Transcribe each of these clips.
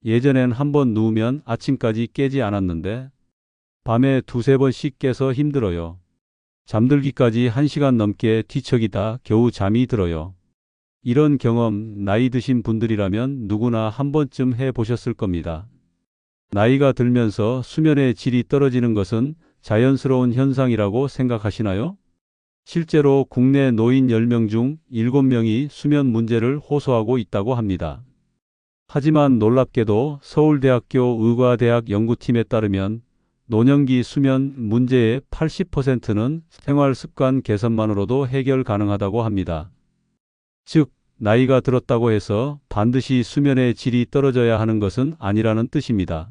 예전엔 한 번 누우면 아침까지 깨지 않았는데 밤에 두세 번씩 깨서 힘들어요. 잠들기까지 1시간 넘게 뒤척이다 겨우 잠이 들어요. 이런 경험 나이 드신 분들이라면 누구나 한 번쯤 해보셨을 겁니다. 나이가 들면서 수면의 질이 떨어지는 것은 자연스러운 현상이라고 생각하시나요? 실제로 국내 노인 10명 중 7명이 수면 문제를 호소하고 있다고 합니다. 하지만 놀랍게도 서울대학교 의과대학 연구팀에 따르면 노년기 수면 문제의 80%는 생활습관 개선만으로도 해결 가능하다고 합니다. 즉, 나이가 들었다고 해서 반드시 수면의 질이 떨어져야 하는 것은 아니라는 뜻입니다.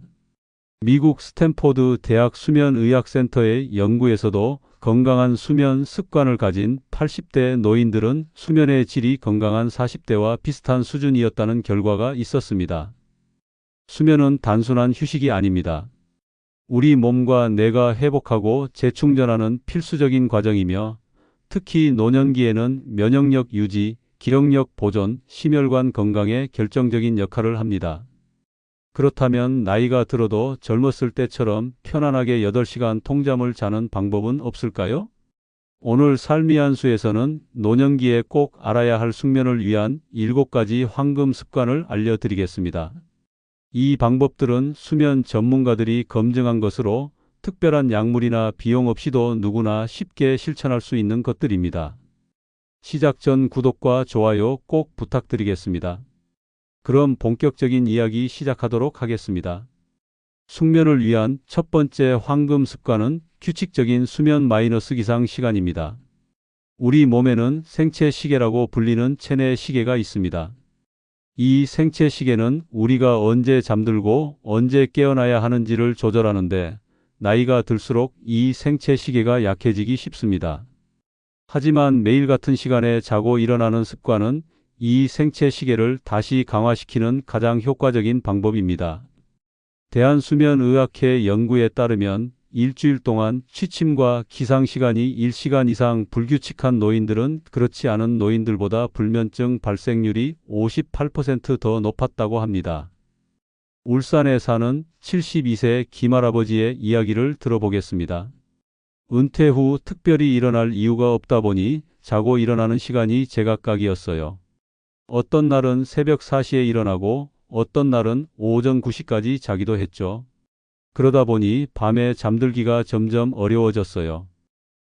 미국 스탠포드 대학 수면의학센터의 연구에서도 건강한 수면 습관을 가진 80대 노인들은 수면의 질이 건강한 40대와 비슷한 수준이었다는 결과가 있었습니다. 수면은 단순한 휴식이 아닙니다. 우리 몸과 뇌가 회복하고 재충전하는 필수적인 과정이며 특히 노년기에는 면역력 유지, 기억력 보존, 심혈관 건강에 결정적인 역할을 합니다. 그렇다면 나이가 들어도 젊었을 때처럼 편안하게 8시간 통잠을 자는 방법은 없을까요? 오늘 삶의 한 수에서는 노년기에 꼭 알아야 할 숙면을 위한 7가지 황금 습관을 알려드리겠습니다. 이 방법들은 수면 전문가들이 검증한 것으로 특별한 약물이나 비용 없이도 누구나 쉽게 실천할 수 있는 것들입니다. 시작 전 구독과 좋아요 꼭 부탁드리겠습니다. 그럼 본격적인 이야기 시작하도록 하겠습니다. 숙면을 위한 첫 번째 황금 습관은 규칙적인 수면 마이너스 기상 시간입니다. 우리 몸에는 생체 시계라고 불리는 체내 시계가 있습니다. 이 생체 시계는 우리가 언제 잠들고 언제 깨어나야 하는지를 조절하는데 나이가 들수록 이 생체 시계가 약해지기 쉽습니다. 하지만 매일 같은 시간에 자고 일어나는 습관은 이 생체 시계를 다시 강화시키는 가장 효과적인 방법입니다. 대한수면의학회 연구에 따르면 일주일 동안 취침과 기상시간이 1시간 이상 불규칙한 노인들은 그렇지 않은 노인들보다 불면증 발생률이 58% 더 높았다고 합니다. 울산에 사는 72세 김할아버지의 이야기를 들어보겠습니다. 은퇴 후 특별히 일어날 이유가 없다 보니 자고 일어나는 시간이 제각각이었어요. 어떤 날은 새벽 4시에 일어나고 어떤 날은 오전 9시까지 자기도 했죠. 그러다 보니 밤에 잠들기가 점점 어려워졌어요.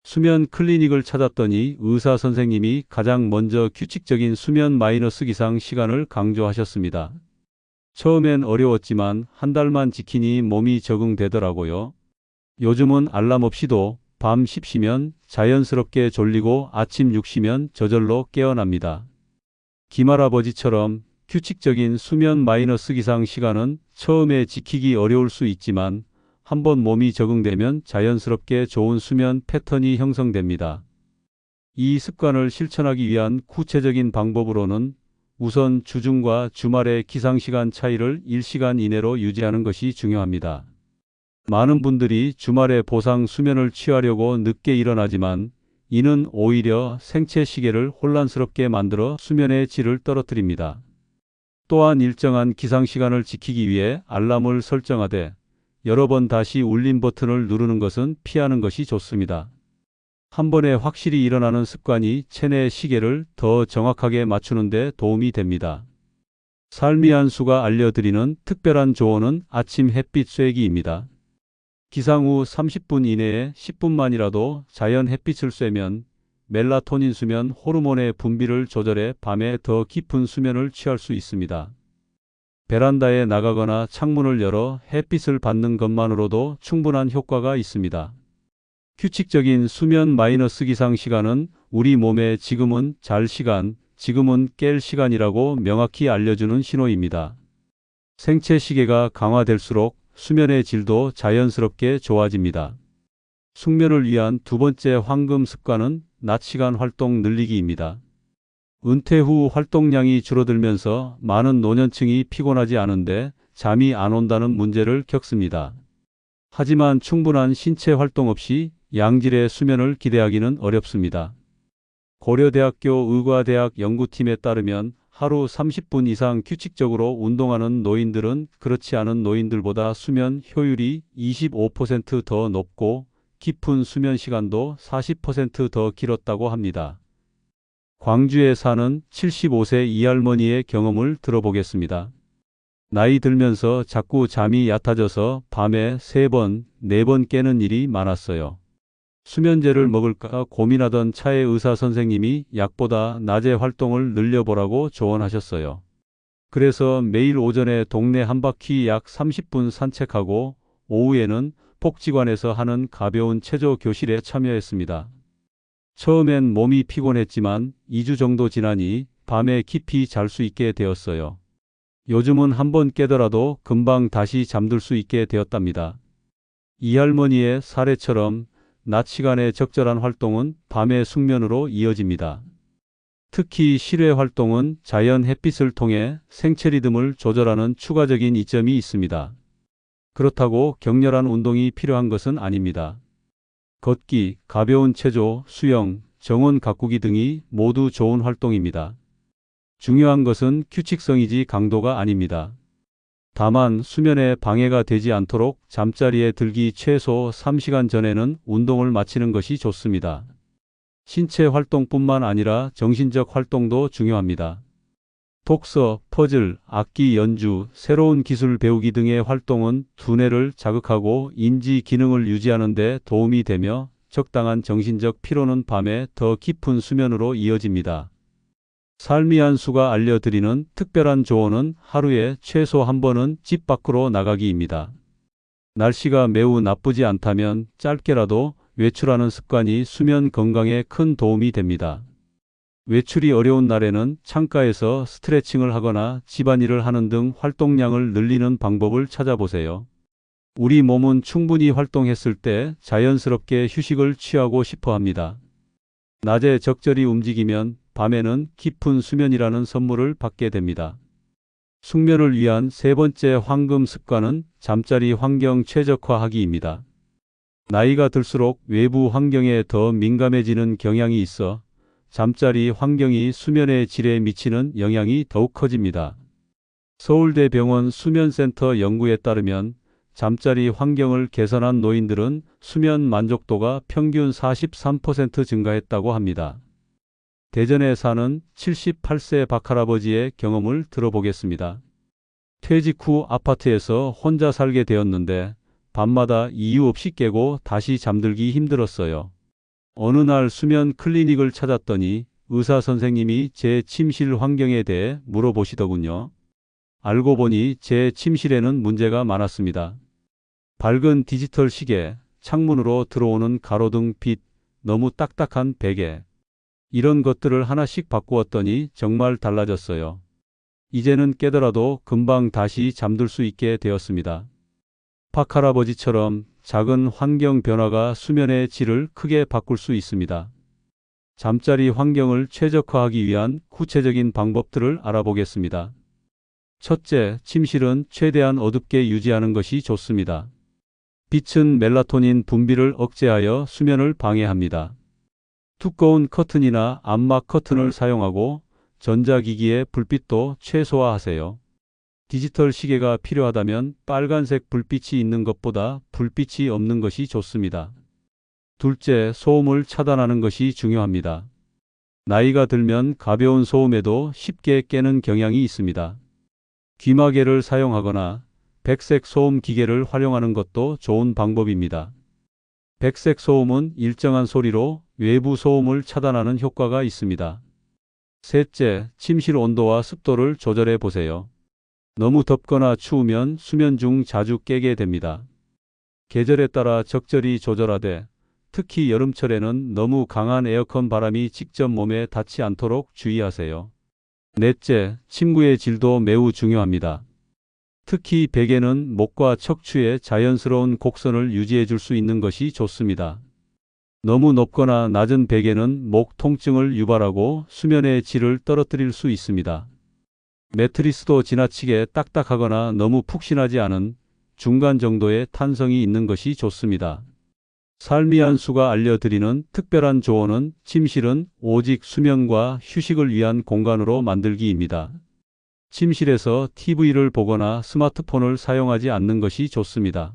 수면 클리닉을 찾았더니 의사 선생님이 가장 먼저 규칙적인 수면 마이너스 기상 시간을 강조하셨습니다. 처음엔 어려웠지만 한 달만 지키니 몸이 적응되더라고요. 요즘은 알람 없이도 밤 10시면 자연스럽게 졸리고 아침 6시면 저절로 깨어납니다. 김할아버지처럼 규칙적인 수면 마이너스 기상 시간은 처음에 지키기 어려울 수 있지만 한번 몸이 적응되면 자연스럽게 좋은 수면 패턴이 형성됩니다. 이 습관을 실천하기 위한 구체적인 방법으로는 우선 주중과 주말의 기상시간 차이를 1시간 이내로 유지하는 것이 중요합니다. 많은 분들이 주말에 보상 수면을 취하려고 늦게 일어나지만 이는 오히려 생체 시계를 혼란스럽게 만들어 수면의 질을 떨어뜨립니다. 또한 일정한 기상시간을 지키기 위해 알람을 설정하되 여러 번 다시 울림 버튼을 누르는 것은 피하는 것이 좋습니다. 한 번에 확실히 일어나는 습관이 체내 시계를 더 정확하게 맞추는 데 도움이 됩니다. 삶의 한 수가 알려드리는 특별한 조언은 아침 햇빛 쐬기입니다. 기상 후 30분 이내에 10분만이라도 자연 햇빛을 쐬면 멜라토닌 수면 호르몬의 분비를 조절해 밤에 더 깊은 수면을 취할 수 있습니다. 베란다에 나가거나 창문을 열어 햇빛을 받는 것만으로도 충분한 효과가 있습니다. 규칙적인 수면 마이너스 기상 시간은 우리 몸에 지금은 잘 시간, 지금은 깰 시간이라고 명확히 알려주는 신호입니다. 생체 시계가 강화될수록 수면의 질도 자연스럽게 좋아집니다. 숙면을 위한 두 번째 황금 습관은 낮 시간 활동 늘리기입니다. 은퇴 후 활동량이 줄어들면서 많은 노년층이 피곤하지 않은데 잠이 안 온다는 문제를 겪습니다. 하지만 충분한 신체 활동 없이 양질의 수면을 기대하기는 어렵습니다. 고려대학교 의과대학 연구팀에 따르면 하루 30분 이상 규칙적으로 운동하는 노인들은 그렇지 않은 노인들보다 수면 효율이 25% 더 높고 깊은 수면 시간도 40%더 길었다고 합니다. 광주에 사는 75세 이할머니의 경험을 들어보겠습니다. 나이 들면서 자꾸 잠이 얕아져서 밤에 3번, 4번 깨는 일이 많았어요. 수면제를 먹을까 고민하던 차에 의사 선생님이 약보다 낮에 활동을 늘려보라고 조언하셨어요. 그래서 매일 오전에 동네 한 바퀴 약 30분 산책하고 오후에는 복지관에서 하는 가벼운 체조 교실에 참여했습니다. 처음엔 몸이 피곤했지만 2주 정도 지나니 밤에 깊이 잘 수 있게 되었어요. 요즘은 한번 깨더라도 금방 다시 잠들 수 있게 되었답니다. 이 할머니의 사례처럼 낮 시간에 적절한 활동은 밤의 숙면으로 이어집니다. 특히 실외 활동은 자연 햇빛을 통해 생체 리듬을 조절하는 추가적인 이점이 있습니다. 그렇다고 격렬한 운동이 필요한 것은 아닙니다. 걷기, 가벼운 체조, 수영, 정원 가꾸기 등이 모두 좋은 활동입니다. 중요한 것은 규칙성이지 강도가 아닙니다. 다만 수면에 방해가 되지 않도록 잠자리에 들기 최소 3시간 전에는 운동을 마치는 것이 좋습니다. 신체 활동뿐만 아니라 정신적 활동도 중요합니다. 독서, 퍼즐, 악기 연주, 새로운 기술 배우기 등의 활동은 두뇌를 자극하고 인지 기능을 유지하는 데 도움이 되며 적당한 정신적 피로는 밤에 더 깊은 수면으로 이어집니다. 삶이 한수가 알려드리는 특별한 조언은 하루에 최소 한 번은 집 밖으로 나가기입니다. 날씨가 매우 나쁘지 않다면 짧게라도 외출하는 습관이 수면 건강에 큰 도움이 됩니다. 외출이 어려운 날에는 창가에서 스트레칭을 하거나 집안일을 하는 등 활동량을 늘리는 방법을 찾아보세요. 우리 몸은 충분히 활동했을 때 자연스럽게 휴식을 취하고 싶어 합니다. 낮에 적절히 움직이면 밤에는 깊은 수면이라는 선물을 받게 됩니다. 숙면을 위한 세 번째 황금 습관은 잠자리 환경 최적화하기입니다. 나이가 들수록 외부 환경에 더 민감해지는 경향이 있어 잠자리 환경이 수면의 질에 미치는 영향이 더욱 커집니다. 서울대병원 수면센터 연구에 따르면 잠자리 환경을 개선한 노인들은 수면 만족도가 평균 43% 증가했다고 합니다. 대전에 사는 78세 박할아버지의 경험을 들어보겠습니다. 퇴직 후 아파트에서 혼자 살게 되었는데 밤마다 이유 없이 깨고 다시 잠들기 힘들었어요. 어느 날 수면 클리닉을 찾았더니 의사 선생님이 제 침실 환경에 대해 물어보시더군요. 알고 보니 제 침실에는 문제가 많았습니다. 밝은 디지털 시계, 창문으로 들어오는 가로등 빛, 너무 딱딱한 베개. 이런 것들을 하나씩 바꾸었더니 정말 달라졌어요. 이제는 깨더라도 금방 다시 잠들 수 있게 되었습니다. 박할아버지처럼 작은 환경 변화가 수면의 질을 크게 바꿀 수 있습니다. 잠자리 환경을 최적화하기 위한 구체적인 방법들을 알아보겠습니다. 첫째, 침실은 최대한 어둡게 유지하는 것이 좋습니다. 빛은 멜라토닌 분비를 억제하여 수면을 방해합니다. 두꺼운 커튼이나 암막 커튼을 사용하고 전자기기의 불빛도 최소화하세요. 디지털 시계가 필요하다면 빨간색 불빛이 있는 것보다 불빛이 없는 것이 좋습니다. 둘째, 소음을 차단하는 것이 중요합니다. 나이가 들면 가벼운 소음에도 쉽게 깨는 경향이 있습니다. 귀마개를 사용하거나 백색 소음 기계를 활용하는 것도 좋은 방법입니다. 백색 소음은 일정한 소리로 외부 소음을 차단하는 효과가 있습니다. 셋째, 침실 온도와 습도를 조절해 보세요. 너무 덥거나 추우면 수면 중 자주 깨게 됩니다. 계절에 따라 적절히 조절하되 특히 여름철에는 너무 강한 에어컨 바람이 직접 몸에 닿지 않도록 주의하세요. 넷째, 침구의 질도 매우 중요합니다. 특히 베개는 목과 척추의 자연스러운 곡선을 유지해 줄 수 있는 것이 좋습니다. 너무 높거나 낮은 베개는 목 통증을 유발하고 수면의 질을 떨어뜨릴 수 있습니다. 매트리스도 지나치게 딱딱하거나 너무 푹신하지 않은 중간 정도의 탄성이 있는 것이 좋습니다. 삶이 한 수가 알려드리는 특별한 조언은 침실은 오직 수면과 휴식을 위한 공간으로 만들기입니다. 침실에서 TV를 보거나 스마트폰을 사용하지 않는 것이 좋습니다.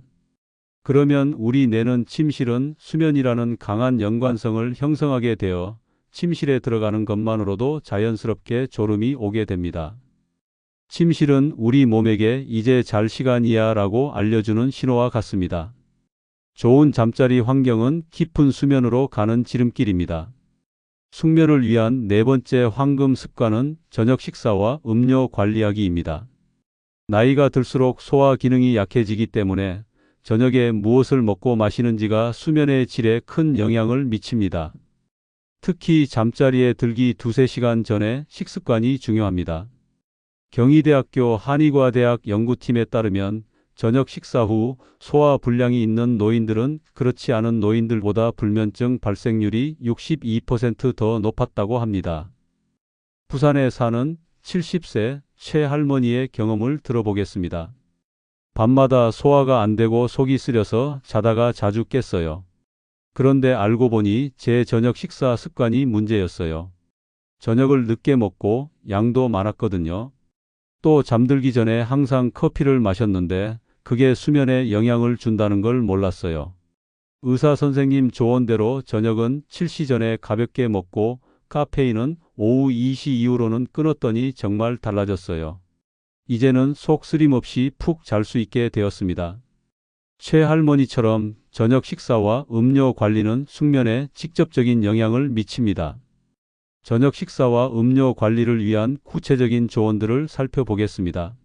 그러면 우리 뇌는 침실은 수면이라는 강한 연관성을 형성하게 되어 침실에 들어가는 것만으로도 자연스럽게 졸음이 오게 됩니다. 침실은 우리 몸에게 이제 잘 시간이야 라고 알려주는 신호와 같습니다. 좋은 잠자리 환경은 깊은 수면으로 가는 지름길입니다. 숙면을 위한 네 번째 황금 습관은 저녁 식사와 음료 관리하기입니다. 나이가 들수록 소화 기능이 약해지기 때문에 저녁에 무엇을 먹고 마시는지가 수면의 질에 큰 영향을 미칩니다. 특히 잠자리에 들기 2~3시간 전에 식습관이 중요합니다. 경희대학교 한의과대학 연구팀에 따르면 저녁 식사 후 소화 불량이 있는 노인들은 그렇지 않은 노인들보다 불면증 발생률이 62% 더 높았다고 합니다. 부산에 사는 70세 최할머니의 경험을 들어보겠습니다. 밤마다 소화가 안 되고 속이 쓰려서 자다가 자주 깼어요. 그런데 알고 보니 제 저녁 식사 습관이 문제였어요. 저녁을 늦게 먹고 양도 많았거든요. 또 잠들기 전에 항상 커피를 마셨는데 그게 수면에 영향을 준다는 걸 몰랐어요. 의사 선생님 조언대로 저녁은 7시 전에 가볍게 먹고 카페인은 오후 2시 이후로는 끊었더니 정말 달라졌어요. 이제는 속 쓰림 없이 푹 잘 수 있게 되었습니다. 최할머니처럼 저녁 식사와 음료 관리는 숙면에 직접적인 영향을 미칩니다. 저녁 식사와 음료 관리를 위한 구체적인 조언들을 살펴보겠습니다.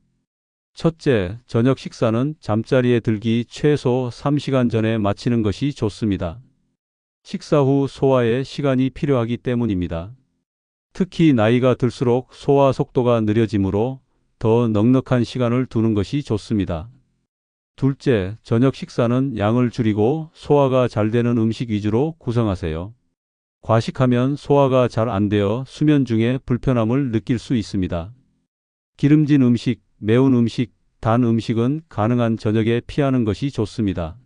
첫째, 저녁 식사는 잠자리에 들기 최소 3시간 전에 마치는 것이 좋습니다. 식사 후 소화에 시간이 필요하기 때문입니다. 특히 나이가 들수록 소화 속도가 느려지므로 더 넉넉한 시간을 두는 것이 좋습니다. 둘째, 저녁 식사는 양을 줄이고 소화가 잘 되는 음식 위주로 구성하세요. 과식하면 소화가 잘 안 되어 수면 중에 불편함을 느낄 수 있습니다. 기름진 음식, 매운 음식, 단 음식은 가능한 저녁에 피하는 것이 좋습니다.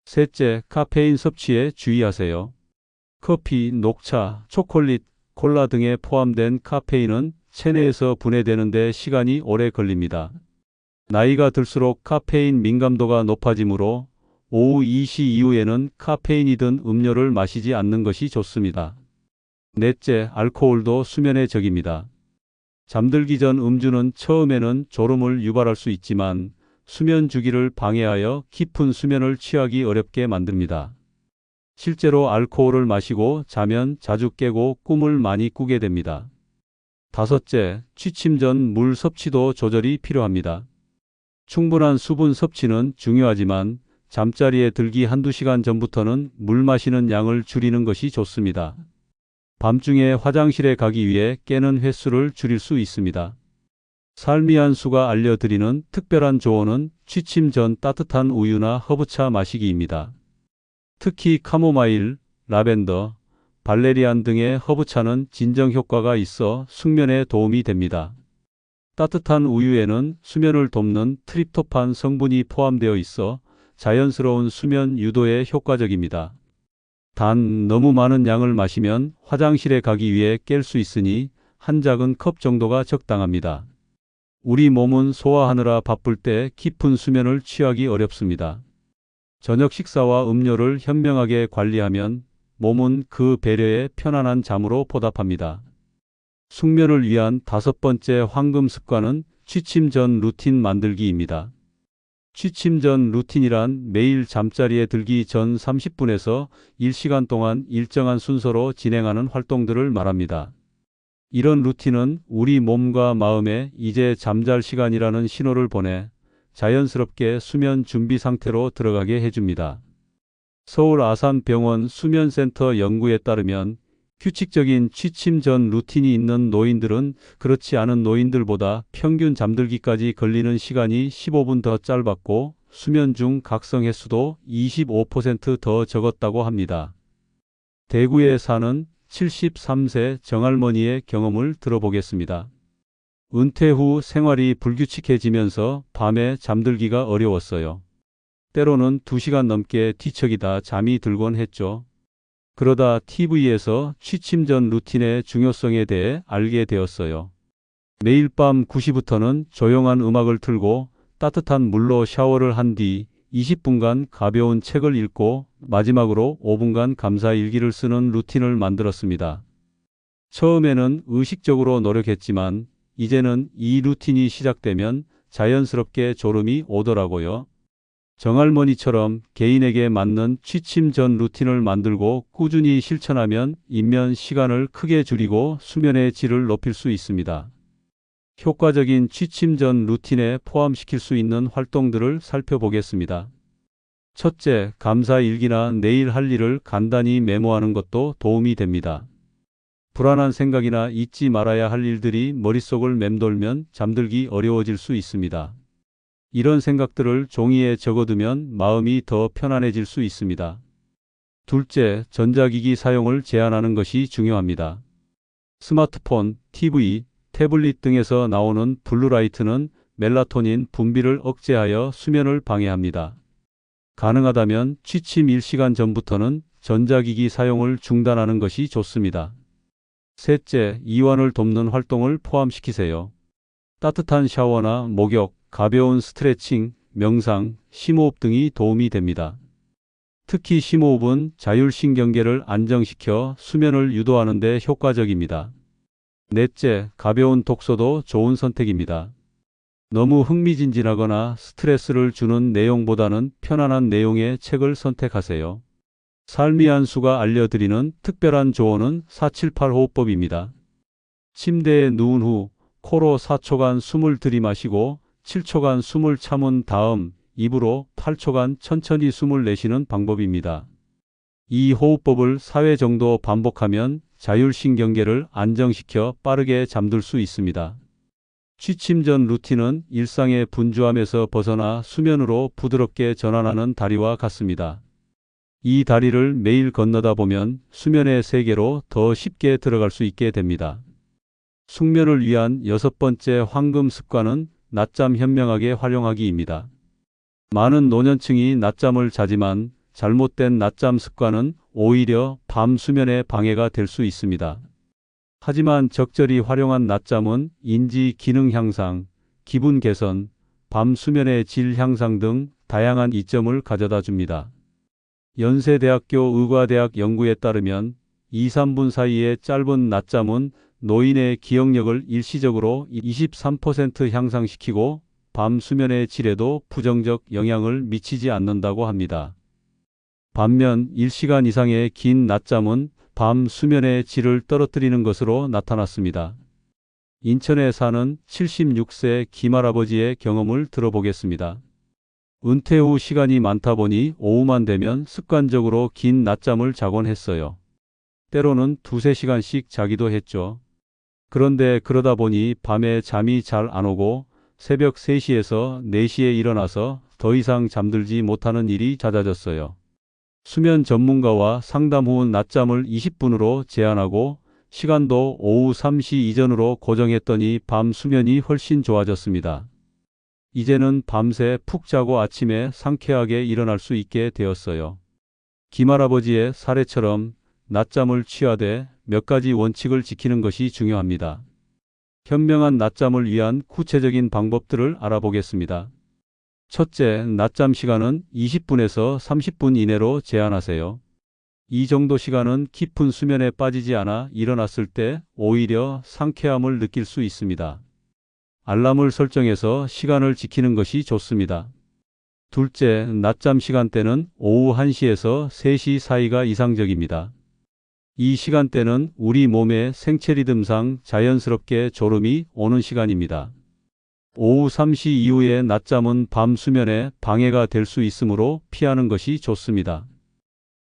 셋째, 카페인 섭취에 주의하세요. 커피, 녹차, 초콜릿, 콜라 등에 포함된 카페인은 체내에서 분해되는 데 시간이 오래 걸립니다. 나이가 들수록 카페인 민감도가 높아지므로 오후 2시 이후에는 카페인이 든 음료를 마시지 않는 것이 좋습니다. 넷째, 알코올도 수면의 적입니다. 잠들기 전 음주는 처음에는 졸음을 유발할 수 있지만 수면 주기를 방해하여 깊은 수면을 취하기 어렵게 만듭니다. 실제로 알코올을 마시고 자면 자주 깨고 꿈을 많이 꾸게 됩니다. 다섯째, 취침 전 물 섭취도 조절이 필요합니다. 충분한 수분 섭취는 중요하지만 잠자리에 들기 1~2시간 전부터는 물 마시는 양을 줄이는 것이 좋습니다. 밤중에 화장실에 가기 위해 깨는 횟수를 줄일 수 있습니다. 삶이 한 수가 알려드리는 특별한 조언은 취침 전 따뜻한 우유나 허브차 마시기입니다. 특히 카모마일, 라벤더, 발레리안 등의 허브차는 진정 효과가 있어 숙면에 도움이 됩니다. 따뜻한 우유에는 수면을 돕는 트립토판 성분이 포함되어 있어 자연스러운 수면 유도에 효과적입니다. 단 너무 많은 양을 마시면 화장실에 가기 위해 깰 수 있으니 한 작은 컵 정도가 적당합니다. 우리 몸은 소화하느라 바쁠 때 깊은 수면을 취하기 어렵습니다. 저녁 식사와 음료를 현명하게 관리하면 몸은 그 배려에 편안한 잠으로 보답합니다. 숙면을 위한 5번째 황금 습관은 취침 전 루틴 만들기입니다. 취침 전 루틴이란 매일 잠자리에 들기 전 30분에서 1시간 동안 일정한 순서로 진행하는 활동들을 말합니다. 이런 루틴은 우리 몸과 마음에 이제 잠잘 시간이라는 신호를 보내 자연스럽게 수면 준비 상태로 들어가게 해줍니다. 서울 아산병원 수면센터 연구에 따르면 규칙적인 취침 전 루틴이 있는 노인들은 그렇지 않은 노인들보다 평균 잠들기까지 걸리는 시간이 15분 더 짧았고 수면 중 각성 횟수도 25% 더 적었다고 합니다. 대구에 사는 73세 정할머니의 경험을 들어보겠습니다. 은퇴 후 생활이 불규칙해지면서 밤에 잠들기가 어려웠어요. 때로는 2시간 넘게 뒤척이다 잠이 들곤 했죠. 그러다 TV에서 취침 전 루틴의 중요성에 대해 알게 되었어요. 매일 밤 9시부터는 조용한 음악을 틀고 따뜻한 물로 샤워를 한 뒤 20분간 가벼운 책을 읽고 마지막으로 5분간 감사 일기를 쓰는 루틴을 만들었습니다. 처음에는 의식적으로 노력했지만 이제는 이 루틴이 시작되면 자연스럽게 졸음이 오더라고요. 정할머니처럼 개인에게 맞는 취침 전 루틴을 만들고 꾸준히 실천하면 입면 시간을 크게 줄이고 수면의 질을 높일 수 있습니다. 효과적인 취침 전 루틴에 포함시킬 수 있는 활동들을 살펴보겠습니다. 첫째, 감사 일기나 내일 할 일을 간단히 메모하는 것도 도움이 됩니다. 불안한 생각이나 잊지 말아야 할 일들이 머릿속을 맴돌면 잠들기 어려워질 수 있습니다. 이런 생각들을 종이에 적어두면 마음이 더 편안해질 수 있습니다. 둘째, 전자기기 사용을 제한하는 것이 중요합니다. 스마트폰, TV, 태블릿 등에서 나오는 블루라이트는 멜라토닌 분비를 억제하여 수면을 방해합니다. 가능하다면 취침 1시간 전부터는 전자기기 사용을 중단하는 것이 좋습니다. 셋째, 이완을 돕는 활동을 포함시키세요. 따뜻한 샤워나 목욕, 가벼운 스트레칭, 명상, 심호흡 등이 도움이 됩니다. 특히 심호흡은 자율신경계를 안정시켜 수면을 유도하는 데 효과적입니다. 넷째, 가벼운 독서도 좋은 선택입니다. 너무 흥미진진하거나 스트레스를 주는 내용보다는 편안한 내용의 책을 선택하세요. 삶이 한 수가 알려드리는 특별한 조언은 478 호흡법입니다. 침대에 누운 후 코로 4초간 숨을 들이마시고 7초간 숨을 참은 다음 입으로 8초간 천천히 숨을 내쉬는 방법입니다. 이 호흡법을 4회 정도 반복하면 자율신경계를 안정시켜 빠르게 잠들 수 있습니다. 취침 전 루틴은 일상의 분주함에서 벗어나 수면으로 부드럽게 전환하는 다리와 같습니다. 이 다리를 매일 건너다 보면 수면의 세계로 더 쉽게 들어갈 수 있게 됩니다. 숙면을 위한 6번째 황금 습관은 낮잠 현명하게 활용하기입니다. 많은 노년층이 낮잠을 자지만 잘못된 낮잠 습관은 오히려 밤 수면에 방해가 될 수 있습니다. 하지만 적절히 활용한 낮잠은 인지 기능 향상, 기분 개선, 밤 수면의 질 향상 등 다양한 이점을 가져다 줍니다. 연세대학교 의과대학 연구에 따르면 2~3분 사이의 짧은 낮잠은 노인의 기억력을 일시적으로 23% 향상시키고 밤 수면의 질에도 부정적 영향을 미치지 않는다고 합니다. 반면 1시간 이상의 긴 낮잠은 밤 수면의 질을 떨어뜨리는 것으로 나타났습니다. 인천에 사는 76세 김할아버지의 경험을 들어보겠습니다. 은퇴 후 시간이 많다 보니 오후만 되면 습관적으로 긴 낮잠을 자곤 했어요. 때로는 2~3시간씩 자기도 했죠. 그런데 그러다 보니 밤에 잠이 잘 안 오고 새벽 3시에서 4시에 일어나서 더 이상 잠들지 못하는 일이 잦아졌어요. 수면 전문가와 상담 후 낮잠을 20분으로 제한하고 시간도 오후 3시 이전으로 고정했더니 밤 수면이 훨씬 좋아졌습니다. 이제는 밤새 푹 자고 아침에 상쾌하게 일어날 수 있게 되었어요. 김할아버지의 사례처럼 낮잠을 취하되 몇 가지 원칙을 지키는 것이 중요합니다. 현명한 낮잠을 위한 구체적인 방법들을 알아보겠습니다. 첫째, 낮잠 시간은 20분에서 30분 이내로 제한하세요. 이 정도 시간은 깊은 수면에 빠지지 않아 일어났을 때 오히려 상쾌함을 느낄 수 있습니다. 알람을 설정해서 시간을 지키는 것이 좋습니다. 둘째, 낮잠 시간대는 오후 1시에서 3시 사이가 이상적입니다. 이 시간대는 우리 몸의 생체 리듬상 자연스럽게 졸음이 오는 시간입니다. 오후 3시 이후의 낮잠은 밤 수면에 방해가 될 수 있으므로 피하는 것이 좋습니다.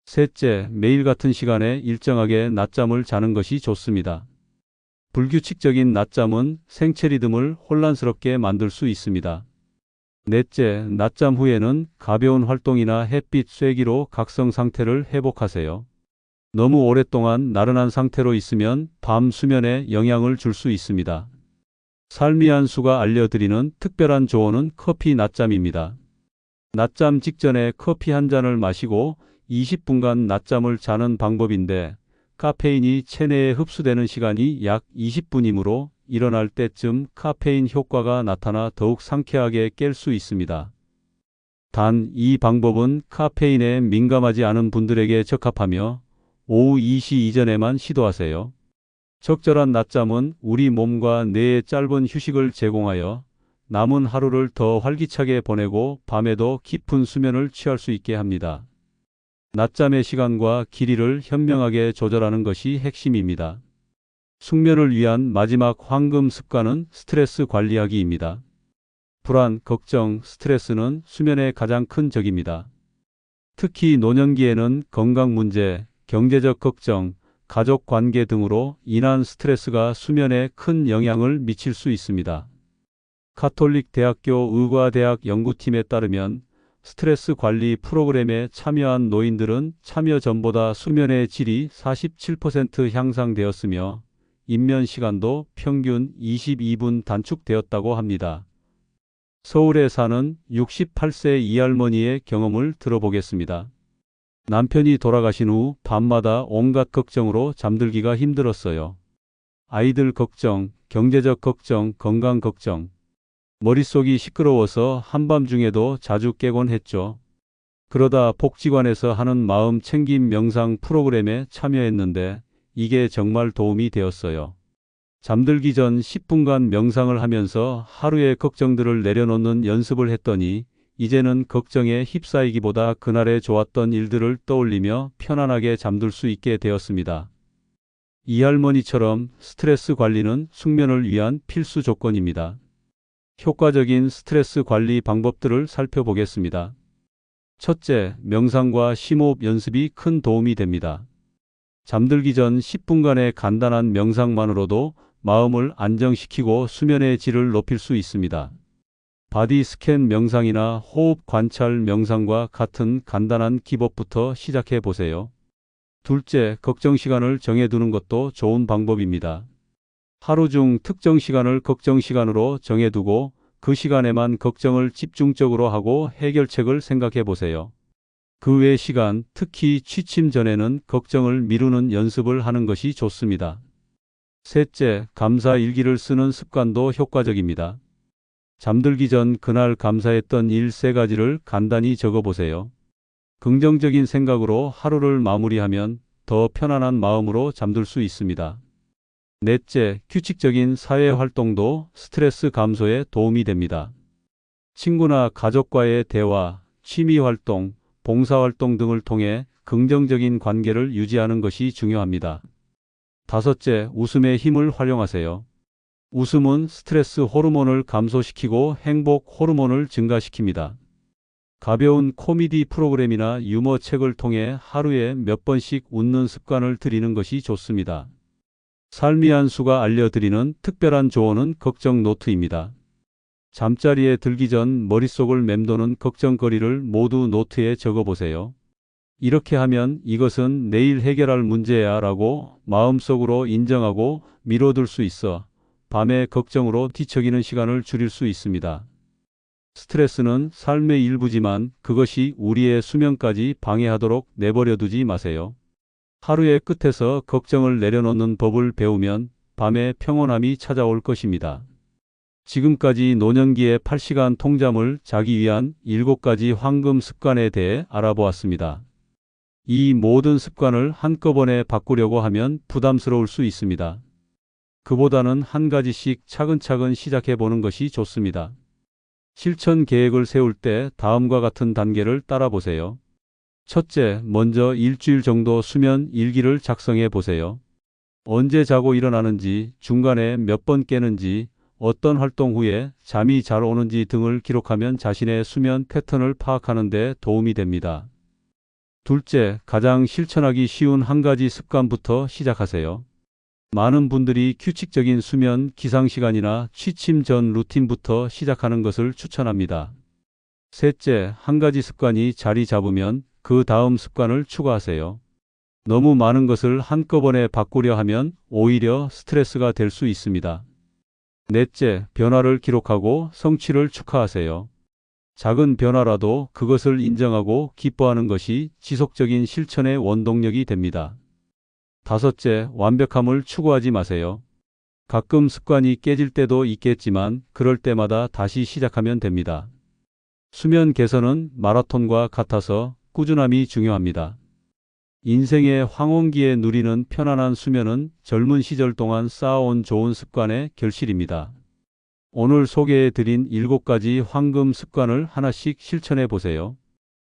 셋째, 매일 같은 시간에 일정하게 낮잠을 자는 것이 좋습니다. 불규칙적인 낮잠은 생체 리듬을 혼란스럽게 만들 수 있습니다. 넷째, 낮잠 후에는 가벼운 활동이나 햇빛 쐐기로 각성 상태를 회복하세요. 너무 오랫동안 나른한 상태로 있으면 밤 수면에 영향을 줄 수 있습니다. 삶이 한 수가 알려드리는 특별한 조언은 커피 낮잠입니다. 낮잠 직전에 커피 한 잔을 마시고 20분간 낮잠을 자는 방법인데 카페인이 체내에 흡수되는 시간이 약 20분이므로 일어날 때쯤 카페인 효과가 나타나 더욱 상쾌하게 깰 수 있습니다. 단, 이 방법은 카페인에 민감하지 않은 분들에게 적합하며 오후 2시 이전에만 시도하세요. 적절한 낮잠은 우리 몸과 뇌에 짧은 휴식을 제공하여 남은 하루를 더 활기차게 보내고 밤에도 깊은 수면을 취할 수 있게 합니다. 낮잠의 시간과 길이를 현명하게 조절하는 것이 핵심입니다. 숙면을 위한 마지막 황금 습관은 스트레스 관리하기입니다. 불안, 걱정, 스트레스는 수면의 가장 큰 적입니다. 특히 노년기에는 건강 문제, 경제적 걱정, 가족 관계 등으로 인한 스트레스가 수면에 큰 영향을 미칠 수 있습니다. 가톨릭 대학교 의과대학 연구팀에 따르면 스트레스 관리 프로그램에 참여한 노인들은 참여 전보다 수면의 질이 47% 향상되었으며 입면 시간도 평균 22분 단축되었다고 합니다. 서울에 사는 68세 이할머니의 경험을 들어보겠습니다. 남편이 돌아가신 후 밤마다 온갖 걱정으로 잠들기가 힘들었어요. 아이들 걱정, 경제적 걱정, 건강 걱정. 머릿속이 시끄러워서 한밤중에도 자주 깨곤 했죠. 그러다 복지관에서 하는 마음 챙김 명상 프로그램에 참여했는데 이게 정말 도움이 되었어요. 잠들기 전 10분간 명상을 하면서 하루의 걱정들을 내려놓는 연습을 했더니 이제는 걱정에 휩싸이기보다 그날의 좋았던 일들을 떠올리며 편안하게 잠들 수 있게 되었습니다. 이 할머니처럼 스트레스 관리는 숙면을 위한 필수 조건입니다. 효과적인 스트레스 관리 방법들을 살펴보겠습니다. 첫째, 명상과 심호흡 연습이 큰 도움이 됩니다. 잠들기 전 10분간의 간단한 명상만으로도 마음을 안정시키고 수면의 질을 높일 수 있습니다. 바디 스캔 명상이나 호흡 관찰 명상과 같은 간단한 기법부터 시작해 보세요. 둘째, 걱정 시간을 정해두는 것도 좋은 방법입니다. 하루 중 특정 시간을 걱정 시간으로 정해두고 그 시간에만 걱정을 집중적으로 하고 해결책을 생각해 보세요. 그 외 시간, 특히 취침 전에는 걱정을 미루는 연습을 하는 것이 좋습니다. 셋째, 감사 일기를 쓰는 습관도 효과적입니다. 잠들기 전 그날 감사했던 일 3가지를 간단히 적어보세요. 긍정적인 생각으로 하루를 마무리하면 더 편안한 마음으로 잠들 수 있습니다. 넷째, 규칙적인 사회 활동도 스트레스 감소에 도움이 됩니다. 친구나 가족과의 대화, 취미 활동, 봉사 활동 등을 통해 긍정적인 관계를 유지하는 것이 중요합니다. 다섯째, 웃음의 힘을 활용하세요. 웃음은 스트레스 호르몬을 감소시키고 행복 호르몬을 증가시킵니다. 가벼운 코미디 프로그램이나 유머 책을 통해 하루에 몇 번씩 웃는 습관을 들이는 것이 좋습니다. 삶이 한 수가 알려드리는 특별한 조언은 걱정 노트입니다. 잠자리에 들기 전 머릿속을 맴도는 걱정거리를 모두 노트에 적어보세요. 이렇게 하면 이것은 내일 해결할 문제야 라고 마음속으로 인정하고 미뤄둘 수 있어 밤에 걱정으로 뒤척이는 시간을 줄일 수 있습니다. 스트레스는 삶의 일부지만 그것이 우리의 수면까지 방해하도록 내버려두지 마세요. 하루의 끝에서 걱정을 내려놓는 법을 배우면 밤에 평온함이 찾아올 것입니다. 지금까지 노년기의 8시간 통잠을 자기 위한 7가지 황금 습관에 대해 알아보았습니다. 이 모든 습관을 한꺼번에 바꾸려고 하면 부담스러울 수 있습니다. 그보다는 한 가지씩 차근차근 시작해 보는 것이 좋습니다. 실천 계획을 세울 때 다음과 같은 단계를 따라 보세요. 첫째, 먼저 일주일 정도 수면 일기를 작성해 보세요. 언제 자고 일어나는지, 중간에 몇 번 깨는지, 어떤 활동 후에 잠이 잘 오는지 등을 기록하면 자신의 수면 패턴을 파악하는 데 도움이 됩니다. 둘째, 가장 실천하기 쉬운 한 가지 습관부터 시작하세요. 많은 분들이 규칙적인 수면 기상시간이나 취침 전 루틴부터 시작하는 것을 추천합니다. 셋째, 한 가지 습관이 자리 잡으면 그 다음 습관을 추가하세요. 너무 많은 것을 한꺼번에 바꾸려 하면 오히려 스트레스가 될 수 있습니다. 넷째, 변화를 기록하고 성취를 축하하세요. 작은 변화라도 그것을 인정하고 기뻐하는 것이 지속적인 실천의 원동력이 됩니다. 다섯째, 완벽함을 추구하지 마세요. 가끔 습관이 깨질 때도 있겠지만 그럴 때마다 다시 시작하면 됩니다. 수면 개선은 마라톤과 같아서 꾸준함이 중요합니다. 인생의 황혼기에 누리는 편안한 수면은 젊은 시절 동안 쌓아온 좋은 습관의 결실입니다. 오늘 소개해드린 7가지 황금 습관을 하나씩 실천해 보세요.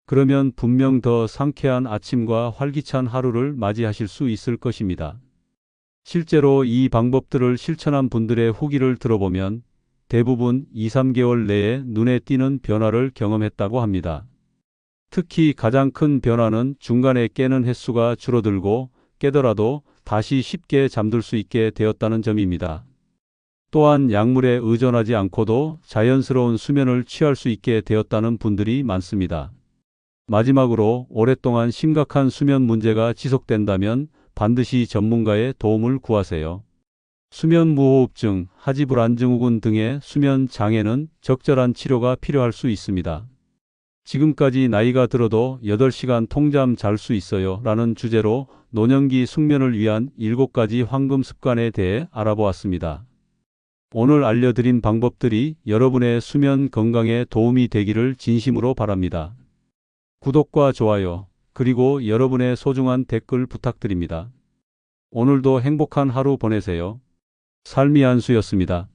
그러면 분명 더 상쾌한 아침과 활기찬 하루를 맞이하실 수 있을 것입니다. 실제로 이 방법들을 실천한 분들의 후기를 들어보면 대부분 2, 3개월 내에 눈에 띄는 변화를 경험했다고 합니다. 특히 가장 큰 변화는 중간에 깨는 횟수가 줄어들고 깨더라도 다시 쉽게 잠들 수 있게 되었다는 점입니다. 또한 약물에 의존하지 않고도 자연스러운 수면을 취할 수 있게 되었다는 분들이 많습니다. 마지막으로 오랫동안 심각한 수면 문제가 지속된다면 반드시 전문가의 도움을 구하세요. 수면 무호흡증, 하지불안증후군 등의 수면 장애는 적절한 치료가 필요할 수 있습니다. 지금까지 나이가 들어도 8시간 통잠 잘 수 있어요 라는 주제로 노년기 숙면을 위한 7가지 황금 습관에 대해 알아보았습니다. 오늘 알려드린 방법들이 여러분의 수면 건강에 도움이 되기를 진심으로 바랍니다. 구독과 좋아요, 그리고 여러분의 소중한 댓글 부탁드립니다. 오늘도 행복한 하루 보내세요. 삶이 한 수였습니다.